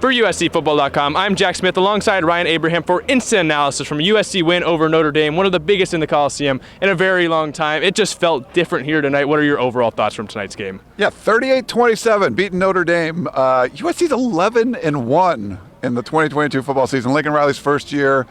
For USCFootball.com, I'm Jack Smith alongside Ryan Abraham for instant analysis from USC win over Notre Dame, one of the biggest in the Coliseum in a very long time. It just felt different here tonight. What are your overall thoughts from tonight's game? Yeah, 38-27, beating Notre Dame. USC's 11-1 in the 2022 football season. Lincoln Riley's first year.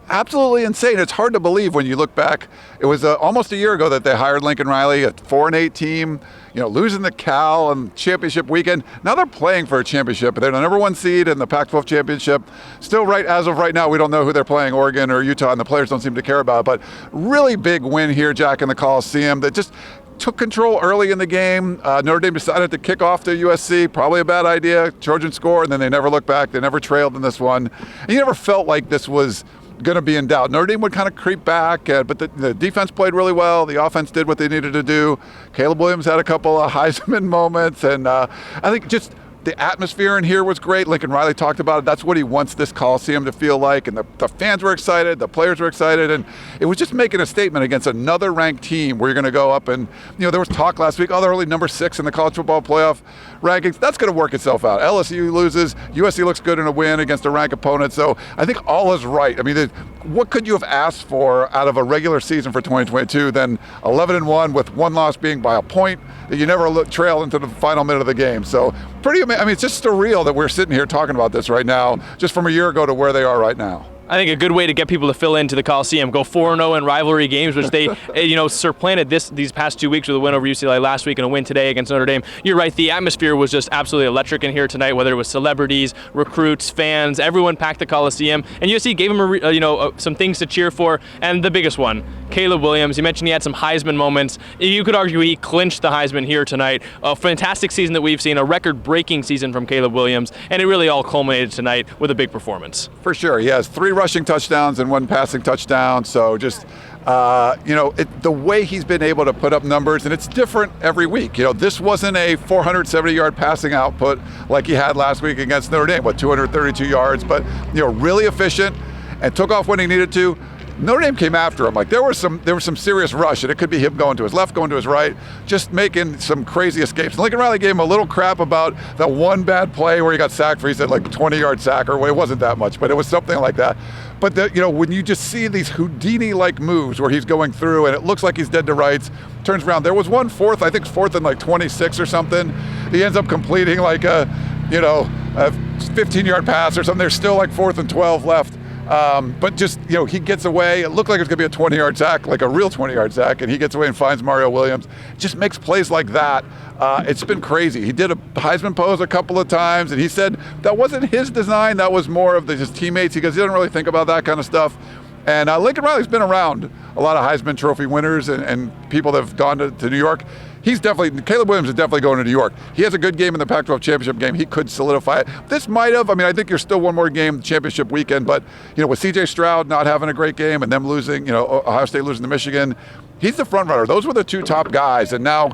Absolutely insane. It's hard to believe when you look back. It was almost a year ago that they hired Lincoln Riley, a 4-8 team, losing the Cal on championship weekend. Now they're playing for a championship. They're the number one seed in the Pac-12 Championship. Still, as of right now, we don't know who they're playing, Oregon or Utah, and the players don't seem to care about it. But really big win here, Jack, in the Coliseum that just took control early in the game. Notre Dame decided to kick off to USC. Probably a bad idea. Trojans score, and then they never looked back. They never trailed in this one. And you never felt like this was going to be in doubt. Notre Dame would kind of creep back, but the defense played really well. The offense did what they needed to do. Caleb Williams had a couple of Heisman moments, and I think just the atmosphere in here was great. Lincoln Riley talked about it. That's what he wants this Coliseum to feel like, and the fans were excited, the players were excited, and it was just making a statement against another ranked team where you're going to go up and, there was talk last week, they're only number 6 in the college football playoff rankings. That's going to work itself out. LSU loses, USC looks good in a win against a ranked opponent, so I think all is right. I mean, what could you have asked for out of a regular season for 2022 than 11-1 with one loss being by a point that you never trail into the final minute of the game? So pretty amazing. I mean, it's just surreal that we're sitting here talking about this right now, just from a year ago to where they are right now. I think a good way to get people to fill into the Coliseum, go 4-0 in rivalry games, which they, supplanted these past 2 weeks with a win over UCLA last week and a win today against Notre Dame. You're right, the atmosphere was just absolutely electric in here tonight, whether it was celebrities, recruits, fans, everyone packed the Coliseum, and USC gave them some things to cheer for, and the biggest one, Caleb Williams. You mentioned he had some Heisman moments. You could argue he clinched the Heisman here tonight. A fantastic season that we've seen, a record-breaking season from Caleb Williams, and it really all culminated tonight with a big performance. For sure, he has 3 rushing touchdowns and 1 passing touchdown. So just, the way he's been able to put up numbers, and it's different every week. This wasn't a 470-yard passing output like he had last week against Notre Dame, 232 yards, but, really efficient and took off when he needed to. Notre Dame came after him. Like there was some serious rush, and it could be him going to his left, going to his right, just making some crazy escapes. Lincoln Riley gave him a little crap about that one bad play where he got sacked for, he said, 20-yard sack, or it wasn't that much, but it was something like that. But when you just see these Houdini-like moves where he's going through and it looks like he's dead to rights, turns around. There was one fourth and 26 or something. He ends up completing a 15-yard pass or something. There's still 4th and 12 left. But just, he gets away. It looked like it was going to be a 20-yard sack, like a real 20-yard sack, and he gets away and finds Mario Williams. Just makes plays like that. It's been crazy. He did a Heisman pose a couple of times, and he said that wasn't his design. That was more of his teammates. He goes, he doesn't really think about that kind of stuff. And Lincoln Riley's been around a lot of Heisman Trophy winners and people that have gone to New York. Caleb Williams is definitely going to New York. He has a good game in the Pac-12 Championship game. He could solidify it. This might have. I think there's still one more game championship weekend, but, with C.J. Stroud not having a great game and them losing, Ohio State losing to Michigan, he's the front runner. Those were the 2 top guys, and now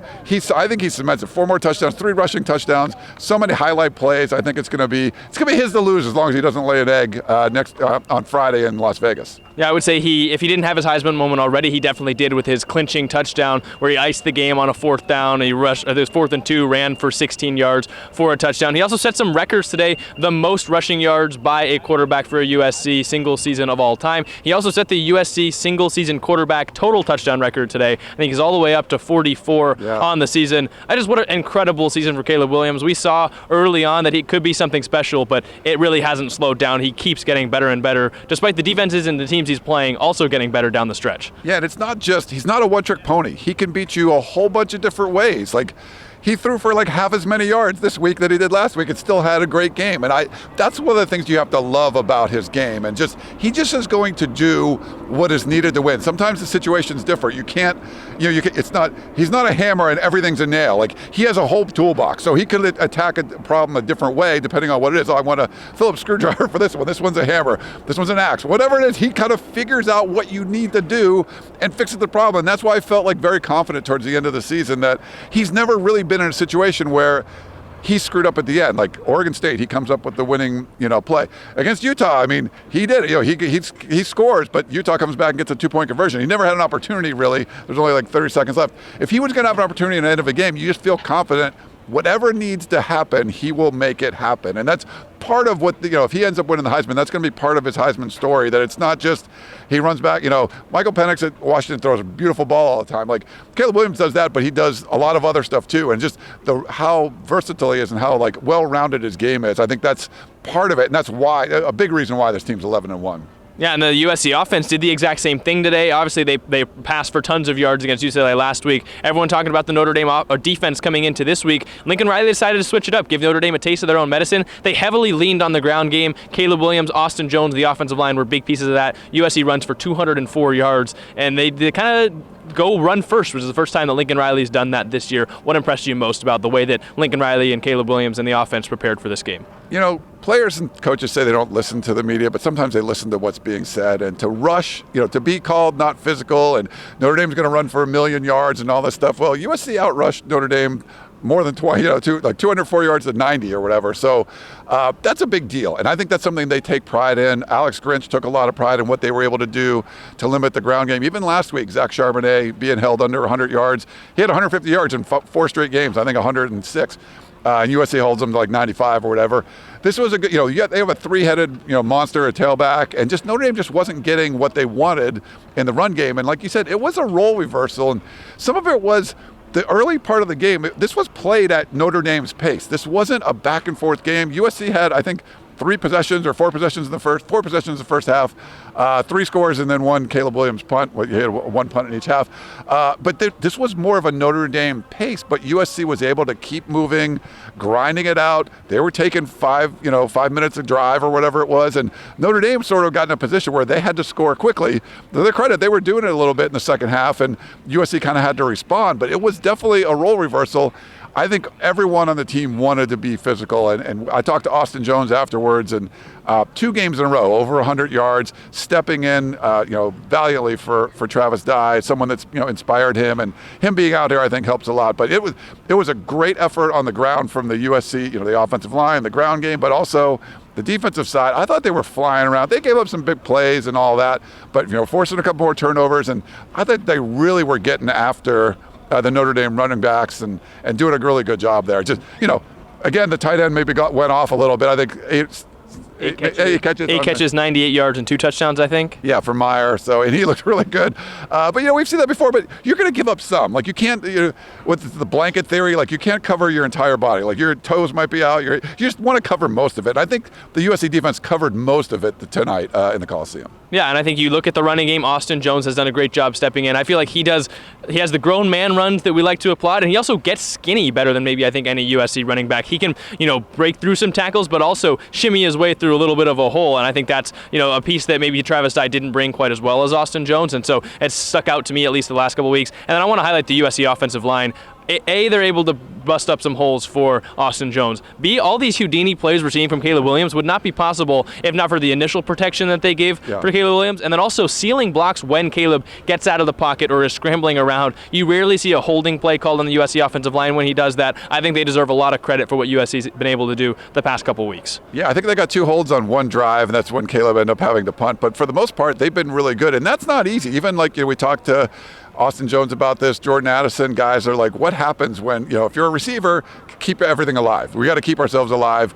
I think he cements it. 4 more touchdowns, 3 rushing touchdowns, so many highlight plays. I think it's going to be his to lose as long as he doesn't lay an egg on Friday in Las Vegas. Yeah, I would say if he didn't have his Heisman moment already, he definitely did with his clinching touchdown where he iced the game on a 4th down. He rushed, there's 4th and 2, ran for 16 yards for a touchdown. He also set some records today, the most rushing yards by a quarterback for a USC single season of all time. He also set the USC single season quarterback total touchdown record today. I think he's all the way up to 44 on the season. What an incredible season for Caleb Williams. We saw early on that he could be something special, but it really hasn't slowed down. He keeps getting better and better, despite the defenses and the teams he's playing also getting better down the stretch. Yeah, and it's not just, he's not a one-trick pony. He can beat you a whole bunch of different ways. He threw for half as many yards this week that he did last week and still had a great game. And that's one of the things you have to love about his game. And he just is going to do what is needed to win. Sometimes the situation's different. You can't, he's not a hammer and everything's a nail. He has a whole toolbox. So he could attack a problem a different way depending on what it is. I want a Phillips screwdriver for this one. This one's a hammer. This one's an axe. Whatever it is, he kind of figures out what you need to do and fixes the problem. And that's why I felt very confident towards the end of the season that he's never really been in a situation where he screwed up at the end. Oregon State, he comes up with the winning, play. Against Utah, he did it. He scores, but Utah comes back and gets a 2-point conversion. He never had an opportunity, really. There's only 30 seconds left. If he was going to have an opportunity at the end of a game, you just feel confident whatever needs to happen, he will make it happen. And that's part of what, if he ends up winning the Heisman, that's going to be part of his Heisman story, that it's not just he runs back. Michael Penix at Washington throws a beautiful ball all the time. Like Caleb Williams does that, but he does a lot of other stuff too. And just how versatile he is and how well-rounded his game is. I think that's part of it. And that's why, a big reason why this team's 11-1. Yeah, and the USC offense did the exact same thing today. Obviously, they passed for tons of yards against UCLA last week. Everyone talking about the Notre Dame defense coming into this week. Lincoln Riley decided to switch it up, give Notre Dame a taste of their own medicine. They heavily leaned on the ground game. Caleb Williams, Austin Jones, the offensive line were big pieces of that. USC runs for 204 yards, and they kind of go run first, which is the first time that Lincoln Riley's done that this year. What impressed you most about the way that Lincoln Riley and Caleb Williams and the offense prepared for this game? Players and coaches say they don't listen to the media, but sometimes they listen to what's being said. And to rush, to be called not physical, and Notre Dame's going to run for 1,000,000 yards and all this stuff. Well, USC outrushed Notre Dame more than 20, like 204 yards to 90 or whatever. So that's a big deal. And I think that's something they take pride in. Alex Grinch took a lot of pride in what they were able to do to limit the ground game. Even last week, Zach Charbonnet being held under 100 yards. He had 150 yards in 4 straight games, I think 106. And USC holds them to like 95 or whatever. This was a good, they have a 3-headed, monster, a tailback, and just Notre Dame just wasn't getting what they wanted in the run game. And like you said, it was a role reversal, and some of it was the early part of the game. This was played at Notre Dame's pace. This wasn't a back and forth game. USC had, I think, 4 possessions in the first half, 3 scores, and then 1 Caleb Williams punt. He had 1 punt in each half. But this was more of a Notre Dame pace, but USC was able to keep moving, grinding it out. They were taking 5 minutes of drive or whatever it was, and Notre Dame sort of got in a position where they had to score quickly. To their credit, they were doing it a little bit in the second half, and USC kind of had to respond, but it was definitely a role reversal. I think everyone on the team wanted to be physical, and I talked to Austin Jones afterwards, and 2 games in a row, over 100 yards, stepping in, valiantly for Travis Dye, someone that's inspired him, and him being out here I think helps a lot. But it was a great effort on the ground from the USC, the offensive line, the ground game, but also the defensive side. I thought they were flying around. They gave up some big plays and all that, but forcing a couple more turnovers, and I think they really were getting after the Notre Dame running backs and doing a really good job there. Just, again, the tight end maybe went off a little bit. I think 8 catches, 98 yards and 2 touchdowns, I think. Yeah, for Meyer. And he looked really good. But we've seen that before. But you're going to give up some. Like you can't, with the blanket theory, like you can't cover your entire body. Like your toes might be out. You just want to cover most of it. I think the USC defense covered most of it tonight in the Coliseum. Yeah, and I think you look at the running game. Austin Jones has done a great job stepping in. I feel like he has the grown man runs that we like to applaud, and he also gets skinny better than maybe I think any USC running back. He can, break through some tackles, but also shimmy his way through a little bit of a hole, and I think that's, a piece that maybe Travis Dye didn't bring quite as well as Austin Jones, and so it's stuck out to me at least the last couple of weeks. And then I want to highlight the USC offensive line. A, they're able to bust up some holes for Austin Jones. B, all these Houdini plays we're seeing from Caleb Williams would not be possible if not for the initial protection that they gave for Caleb Williams, and then also sealing blocks when Caleb gets out of the pocket or is scrambling around. You rarely see a holding play called on the USC offensive line when he does that. I think they deserve a lot of credit for what USC's been able to do the past couple weeks. Yeah, I think they got 2 holds on 1 drive, and that's when Caleb ended up having to punt. But for the most part, they've been really good, and that's not easy. Even we talked to Austin Jones about this, Jordan Addison, guys are like, what happens when, if you're a receiver, keep everything alive. We got to keep ourselves alive.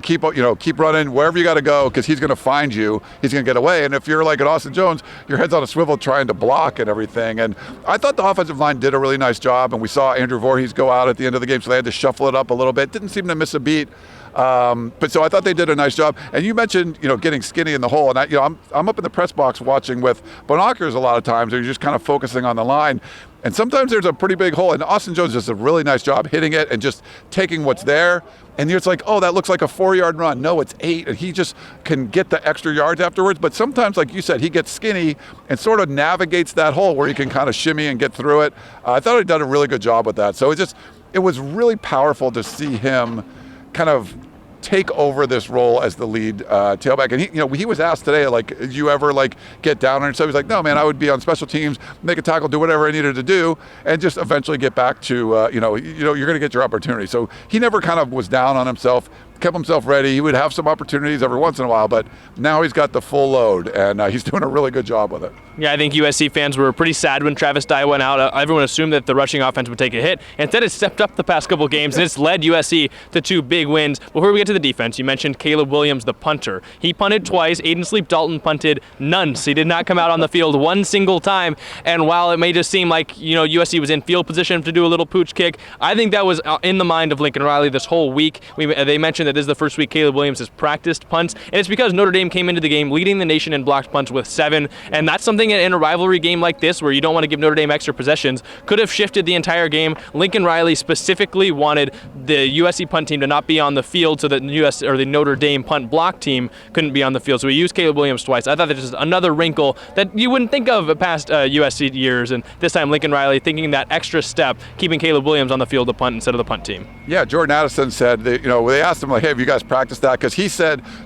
Keep running wherever you got to go, because he's going to find you. He's going to get away. And if you're like an Austin Jones, your head's on a swivel trying to block and everything. And I thought the offensive line did a really nice job, and we saw Andrew Voorhees go out at the end of the game, so they had to shuffle it up a little bit. Didn't seem to miss a beat. But so I thought they did a nice job. And you mentioned, getting skinny in the hole. And I'm up in the press box watching with binoculars a lot of times, where you're just kind of focusing on the line. And sometimes there's a pretty big hole. And Austin Jones does a really nice job hitting it and just taking what's there. And you're just like, oh, that looks like a 4-yard run. No, it's 8. And he just can get the extra yards afterwards. But sometimes, like you said, he gets skinny and sort of navigates that hole where he can kind of shimmy and get through it. I thought he'd done a really good job with that. So it was really powerful to see him kind of take over this role as the lead tailback. And he was asked today, did you ever get down on yourself? He's like, no, man, I would be on special teams, make a tackle, do whatever I needed to do, and just eventually get back to, you're going to get your opportunity. So he never kind of was down on himself. kept himself ready. He would have some opportunities every once in a while, but now he's got the full load, and he's doing a really good job with it. Yeah, I think USC fans were pretty sad when Travis Dye went out. Everyone assumed that the rushing offense would take a hit. Instead, it's stepped up the past couple games, and it's led USC to 2 big wins. Before we get to the defense, you mentioned Caleb Williams, the punter. He punted twice. Aiden Sleep-Dalton punted none. So he did not come out on the field one single time. And while it may just seem like, USC was in field position to do a little pooch kick, I think that was in the mind of Lincoln Riley this whole week. They mentioned that this is the first week Caleb Williams has practiced punts, and it's because Notre Dame came into the game leading the nation in blocked punts with 7, and that's something in a rivalry game like this where you don't want to give Notre Dame extra possessions could have shifted the entire game. Lincoln Riley specifically wanted the USC punt team to not be on the field so that the Notre Dame punt block team couldn't be on the field. So he used Caleb Williams twice. I thought that was just another wrinkle that you wouldn't think of past USC years, and this time Lincoln Riley thinking that extra step, keeping Caleb Williams on the field to punt instead of the punt team. Yeah, Jordan Addison said that, they asked him, like, hey, have you guys practiced that? Because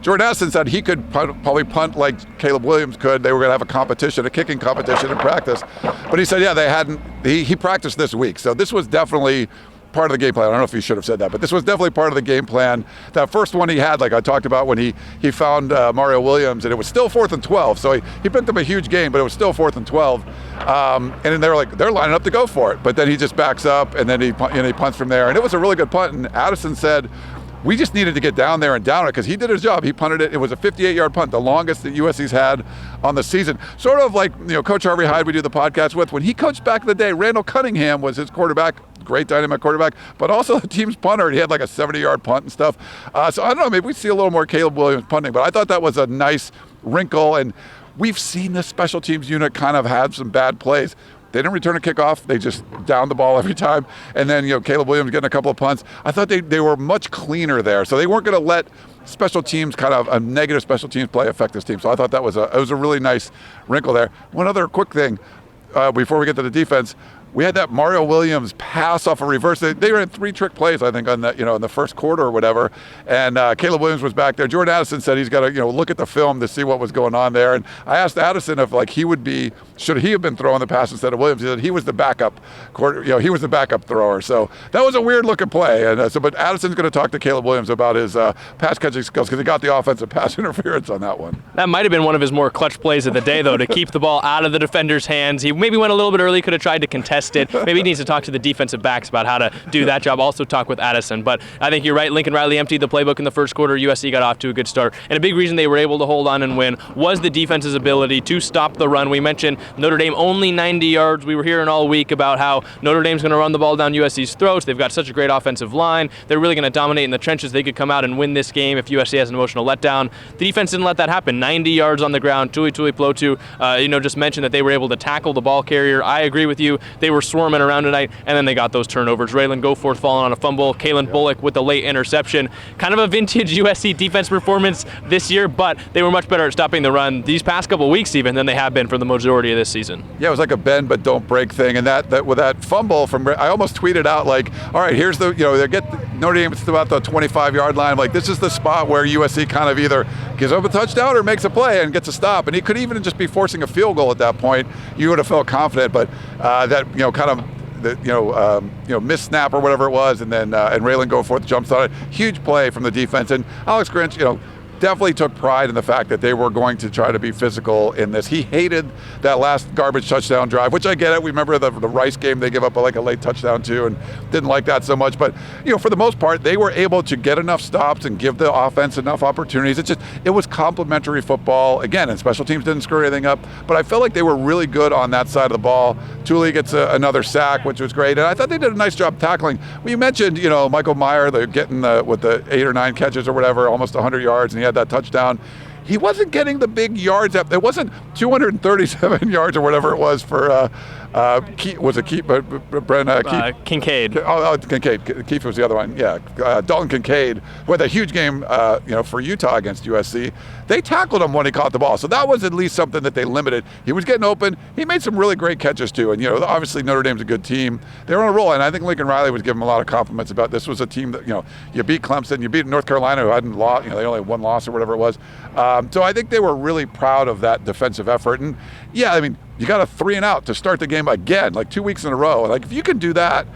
Jordan Addison said he could probably punt like Caleb Williams could. They were going to have a kicking competition in practice. But he said, yeah, they hadn't. He practiced this week. So this was definitely part of the game plan. I don't know if he should have said that, but this was definitely part of the game plan. That first one he had, like I talked about, when he found Mario Williams, and it was still 4th and 12. So he picked up a huge gain, but it was still 4th and 12. And then they were like, they're lining up to go for it. But then he just backs up, and then he punts from there. And it was a really good punt. And Addison said, we just needed to get down there and down it because he did his job. He punted it. It was a 58-yard punt, the longest that USC's had on the season. Sort of like, Coach Harvey Hyde we do the podcast with. When he coached back in the day, Randall Cunningham was his quarterback, great dynamic quarterback, but also the team's punter. He had like a 70-yard punt and stuff. So I don't know, maybe we see a little more Caleb Williams punting, but I thought that was a nice wrinkle. And we've seen this special teams unit kind of had some bad plays. They didn't return a kickoff. They just downed the ball every time. And then, Caleb Williams getting a couple of punts. I thought they were much cleaner there. So they weren't going to let special teams, kind of a negative special teams play affect this team. So I thought that was a really nice wrinkle there. One other quick thing before we get to the defense. We had that Mario Williams pass off a reverse. They ran 3 trick plays, I think, on that, in the first quarter or whatever. And Caleb Williams was back there. Jordan Addison said he's got to, look at the film to see what was going on there. And I asked Addison if, like, should he have been throwing the pass instead of Williams? He said he was the backup he was the backup thrower. So that was a weird looking play. And but Addison's going to talk to Caleb Williams about his pass catching skills because he got the offensive pass interference on that one. That might have been one of his more clutch plays of the day, though, to keep the ball out of the defender's hands. He maybe went a little bit early, could have tried to contest it. Maybe he needs to talk to the defensive backs about how to do that job. Also talk with Addison. But I think you're right. Lincoln Riley emptied the playbook in the first quarter. USC got off to a good start. And a big reason they were able to hold on and win was the defense's ability to stop the run. We mentioned Notre Dame only 90 yards. We were hearing all week about how Notre Dame's going to run the ball down USC's throats. They've got such a great offensive line. They're really going to dominate in the trenches. They could come out and win this game if USC has an emotional letdown. The defense didn't let that happen. 90 yards on the ground. Tuli Plotu, just mentioned that they were able to tackle the ball carrier. I agree with you. They were swarming around tonight, and then they got those turnovers. Raylan Goforth falling on a fumble. Kalen Bullock with the late interception. Kind of a vintage USC defense performance this year, but they were much better at stopping the run these past couple weeks even than they have been for the majority of this season. Yeah, it was like a bend but don't break thing, and that with that fumble I almost tweeted out like, all right, here's they get Notre Dame to about the 25-yard line. I'm like, this is the spot where USC kind of either gives up a touchdown or makes a play and gets a stop, and he could even just be forcing a field goal at that point. You would have felt confident, but that kind of missed snap or whatever it was, and then and Raylan Goforth jumps on it. Huge play from the defense, and Alex Grinch, definitely took pride in the fact that they were going to try to be physical in this. He hated that last garbage touchdown drive, which I get it. We remember the Rice game, they give up like a late touchdown too, and didn't like that so much. But for the most part, they were able to get enough stops and give the offense enough opportunities. It was complimentary football again, and special teams didn't screw anything up. But I felt like they were really good on that side of the ball. Tuli gets another sack, which was great, and I thought they did a nice job tackling. Well, you mentioned Michael Meyer, they're getting with the 8 or 9 catches or whatever, almost 100 yards, and he had that touchdown. He wasn't getting the big yards up. It wasn't 237 yards or whatever it was for Kincaid. Kincaid. Kincaid. Keith was the other one. Yeah, Dalton Kincaid, who had a huge game, for Utah against USC. They tackled him when he caught the ball, so that was at least something that they limited. He was getting open. He made some really great catches too, and obviously Notre Dame's a good team. They were on a roll, and I think Lincoln Riley was giving him a lot of compliments about this was a team that you beat Clemson, you beat North Carolina, who hadn't lost. They only had 1 loss or whatever it was. So I think they were really proud of that defensive effort, and yeah, I mean, you got a 3 and out to start the game again, like 2 weeks in a row. Like if you can do that,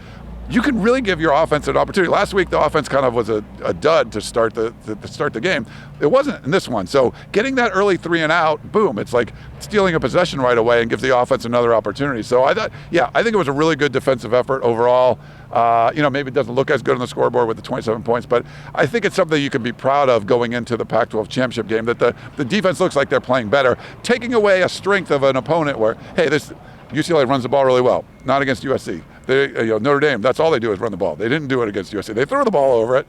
you can really give your offense an opportunity. Last week, the offense kind of was a dud to start the game. It wasn't in this one. So getting that early 3 and out, boom, it's like stealing a possession right away and gives the offense another opportunity. So I think it was a really good defensive effort overall. Maybe it doesn't look as good on the scoreboard with the 27 points, but I think it's something you can be proud of going into the Pac-12 Championship game, that the defense looks like they're playing better, taking away a strength of an opponent where, hey, this UCLA runs the ball really well, not against USC. Notre Dame, that's all they do is run the ball. They didn't do it against USC. They threw the ball over it.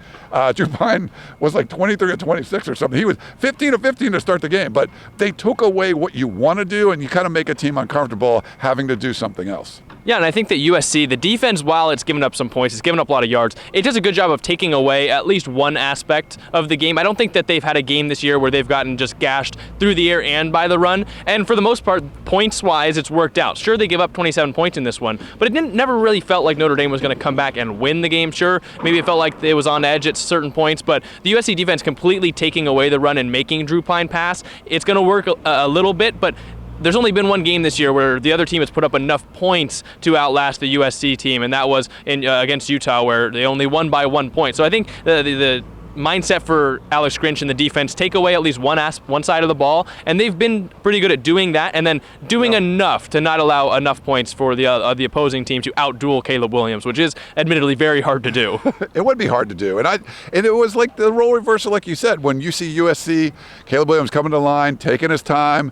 Drew Pine was like 23 or 26 or something. He was 15 of 15 to start the game, but they took away what you want to do, and you kind of make a team uncomfortable having to do something else. Yeah, and I think that USC, the defense, while it's given up some points, it's given up a lot of yards, it does a good job of taking away at least one aspect of the game. I don't think that they've had a game this year where they've gotten just gashed through the air and by the run. And for the most part, points-wise, it's worked out. Sure, they give up 27 points in this one, but it never really felt like Notre Dame was going to come back and win the game. Sure, maybe it felt like it was on edge at certain points, but the USC defense completely taking away the run and making Drew Pine pass, it's going to work a little bit, but there's only been one game this year where the other team has put up enough points to outlast the USC team, and that was against Utah, where they only won by 1 point. So I think the mindset for Alex Grinch and the defense, take away at least one side of the ball, and they've been pretty good at doing that, and then doing enough to not allow enough points for the opposing team to outduel Caleb Williams, which is admittedly very hard to do. It would be hard to do, and it was like the role reversal, like you said, when you see USC, Caleb Williams coming to the line, taking his time,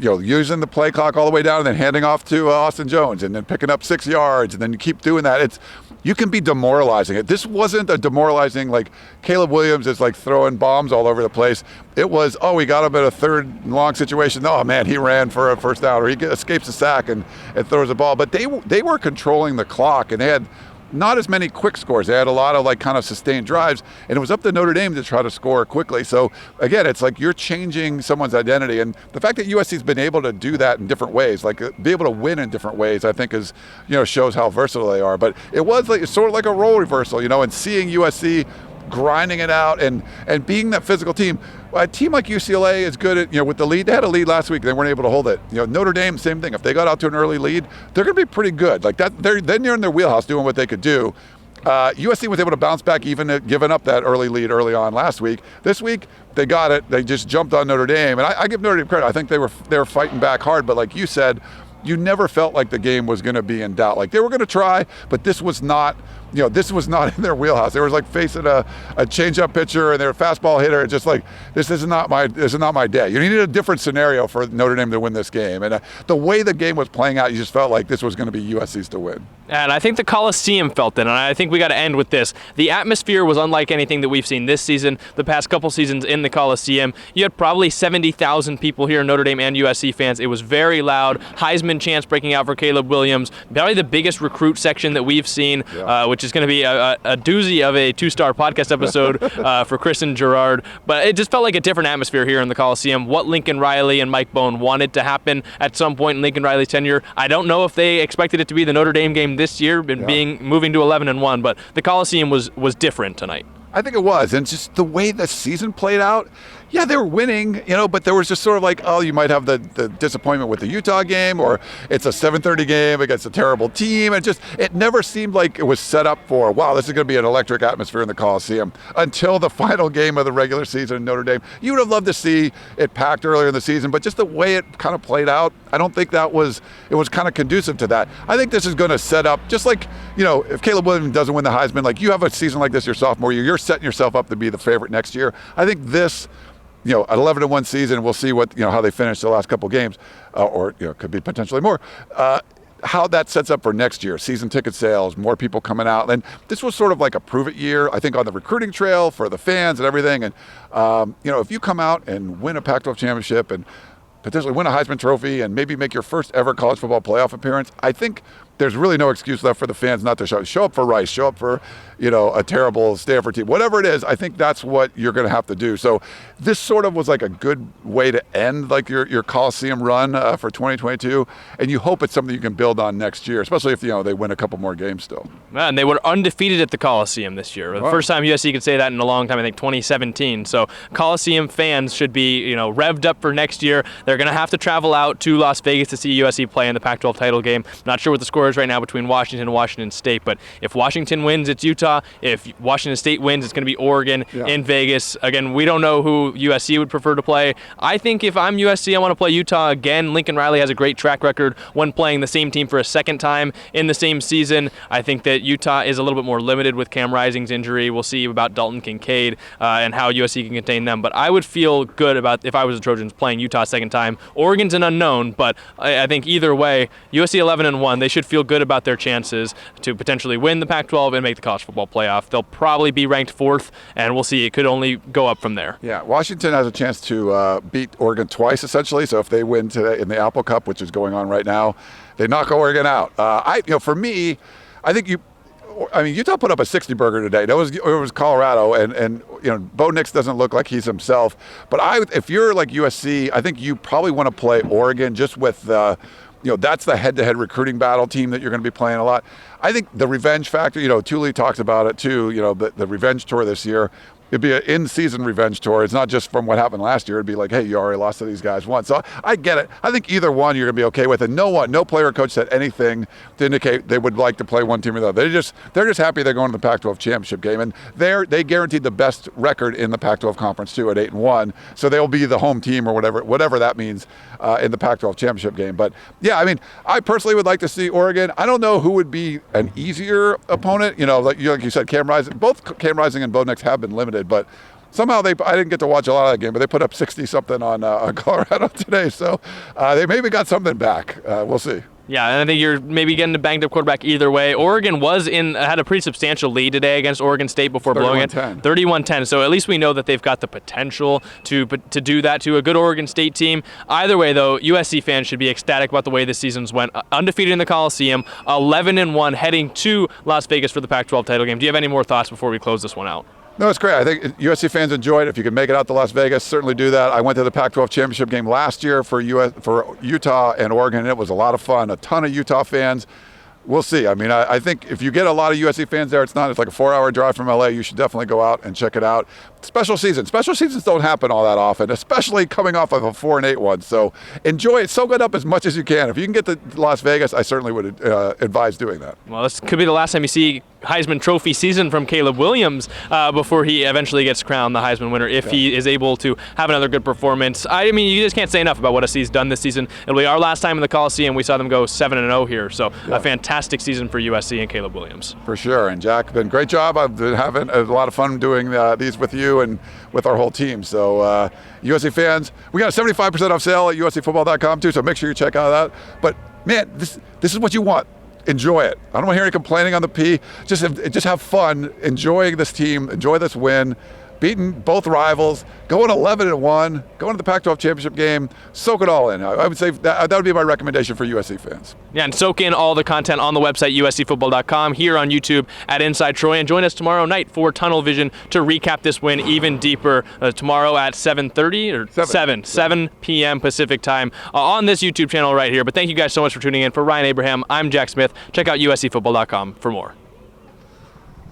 using the play clock all the way down and then handing off to Austin Jones and then picking up 6 yards, and then you keep doing that. You can be demoralizing. This wasn't a demoralizing, like Caleb Williams is like throwing bombs all over the place. It was, we got him at a 3rd and long situation. Oh man, he ran for a first down, or he escapes a sack and throws the ball. But they were controlling the clock, and they had not as many quick scores. They had a lot of like kind of sustained drives, and it was up to Notre Dame to try to score quickly. So again, it's like you're changing someone's identity, and the fact that USC's been able to do that in different ways, like be able to win in different ways, I think is, shows how versatile they are. But it was like sort of like a role reversal, and seeing USC grinding it out and being that physical team. A team like UCLA is good at, with the lead. They had a lead last week. They weren't able to hold it. Notre Dame, same thing. If they got out to an early lead, they're going to be pretty good. Like that, then you're in their wheelhouse doing what they could do. USC was able to bounce back even at giving up that early lead early on last week. This week, they got it. They just jumped on Notre Dame. And I give Notre Dame credit. I think they were fighting back hard. But like you said, you never felt like the game was going to be in doubt. Like they were going to try, but this was not in their wheelhouse. They were like facing a change-up pitcher and their fastball hitter. It's just like, this is not my day. You needed a different scenario for Notre Dame to win this game. And the way the game was playing out, you just felt like this was going to be USC's to win. And I think the Coliseum felt it, and I think we got to end with this. The atmosphere was unlike anything that we've seen this season, the past couple seasons in the Coliseum. You had probably 70,000 people here, Notre Dame and USC fans. It was very loud. Heisman chants breaking out for Caleb Williams. Probably the biggest recruit section that we've seen, which is going to be a doozy of a 2-star podcast episode for Chris and Gerard. But it just felt like a different atmosphere here in the Coliseum. What Lincoln Riley and Mike Bone wanted to happen at some point in Lincoln Riley's tenure, I don't know if they expected it to be the Notre Dame game this year and moving to 11-1, but the Coliseum was different tonight. I think it was, and just the way the season played out, they were winning, but there was just sort of like, you might have the disappointment with the Utah game, or it's a 7:30 game against a terrible team, and it never seemed like it was set up for, wow, this is going to be an electric atmosphere in the Coliseum, until the final game of the regular season in Notre Dame. You would have loved to see it packed earlier in the season, but just the way it kind of played out, I don't think it was kind of conducive to that. I think this is going to set up, just like, if Caleb Williams doesn't win the Heisman, like you have a season like this your sophomore year, you're setting yourself up to be the favorite next year. I think this, an 11-1 season, we'll see what, how they finish the last couple games, or could be potentially more. How that sets up for next year, season ticket sales, more people coming out. And this was sort of like a prove-it year, I think, on the recruiting trail for the fans and everything. And, if you come out and win a Pac-12 championship and potentially win a Heisman Trophy and maybe make your first ever college football playoff appearance, I think there's really no excuse left for the fans not to show up for Rice, show up for, a terrible Stanford team. Whatever it is, I think that's what you're going to have to do. So this sort of was like a good way to end like your Coliseum run for 2022, and you hope it's something you can build on next year, especially if, they win a couple more games still. And they were undefeated at the Coliseum this year. The first time USC could say that in a long time, I think 2017. So Coliseum fans should be, revved up for next year. They're going to have to travel out to Las Vegas to see USC play in the Pac-12 title game. Not sure what the score scores right now between Washington and Washington State, but if Washington wins, it's Utah. If Washington State wins, it's going to be Oregon in Vegas. Again, we don't know who USC would prefer to play. I think if I'm USC, I want to play Utah again. Lincoln Riley has a great track record when playing the same team for a second time in the same season. I think that Utah is a little bit more limited with Cam Rising's injury. We'll see about Dalton Kincaid and how USC can contain them, but I would feel good about, if I was the Trojans, playing Utah a second time. Oregon's an unknown, but I think either way, USC 11-1, they should feel good about their chances to potentially win the Pac-12 and make the college football playoff. They'll probably be ranked 4th, and we'll see. It could only go up from there. Yeah, Washington has a chance to beat Oregon twice, essentially. So if they win today in the Apple Cup, which is going on right now, they knock Oregon out. For me, I think Utah put up a 60 burger today. It was Colorado, and Bo Nix doesn't look like he's himself. But if you're like USC, I think you probably want to play Oregon just with that's the head-to-head recruiting battle team that you're going to be playing a lot. I think the revenge factor, Thule talks about it too, the revenge tour this year. It'd be an in-season revenge tour. It's not just from what happened last year. It'd be like, hey, you already lost to these guys once. So I get it. I think either one you're going to be okay with. And no player or coach said anything to indicate they would like to play one team or the other. They're just happy they're going to the Pac-12 Championship game. And they guaranteed the best record in the Pac-12 Conference too at 8-1. So they'll be the home team or whatever that means in the Pac-12 Championship game. But yeah, I personally would like to see Oregon. I don't know who would be an easier opponent. Like you said, Cam Rising. Both Cam Rising and Bo Nix have been limited. But somehow I didn't get to watch a lot of that game, but they put up 60-something on Colorado today. So they maybe got something back. We'll see. Yeah, and I think you're maybe getting a banged-up quarterback either way. Oregon had a pretty substantial lead today against Oregon State before blowing it. 31-10. So at least we know that they've got the potential to do that to a good Oregon State team. Either way, though, USC fans should be ecstatic about the way this season's went. Undefeated in the Coliseum, 11-1, heading to Las Vegas for the Pac-12 title game. Do you have any more thoughts before we close this one out? No, it's great. I think USC fans enjoyed it. If you can make it out to Las Vegas, certainly do that. I went to the Pac-12 Championship game last year for Utah and Oregon, and it was a lot of fun. A ton of Utah fans. We'll see. I think if you get a lot of USC fans there, it's like a 4-hour drive from LA. You should definitely go out and check it out. Special seasons don't happen all that often, especially coming off of a 4-8 one. So enjoy it. Soak it up as much as you can. If you can get to Las Vegas, I certainly would advise doing that. Well, this could be the last time you see Heisman Trophy season from Caleb Williams before he eventually gets crowned the Heisman winner, if he is able to have another good performance. You just can't say enough about what USC's done this season. It'll be our last time in the Coliseum. We saw them go 7-0 here, so a fantastic season for USC and Caleb Williams. For sure, and Jack, been a great job. I've been having a lot of fun doing these with you and with our whole team. So USC fans, we got a 75% off sale at uscfootball.com too, so make sure you check out that. But man, this is what you want. Enjoy it. I don't want to hear any complaining on the P. Just have fun enjoying this team, enjoy this win, beating both rivals, going 11-1, going to the Pac-12 Championship game, soak it all in. I would say that would be my recommendation for USC fans. Yeah, and soak in all the content on the website, uscfootball.com, here on YouTube at Inside Troy, and join us tomorrow night for Tunnel Vision to recap this win even deeper tomorrow at 7:30 or 7 p.m. Pacific time on this YouTube channel right here. But thank you guys so much for tuning in. For Ryan Abraham, I'm Jack Smith. Check out uscfootball.com for more.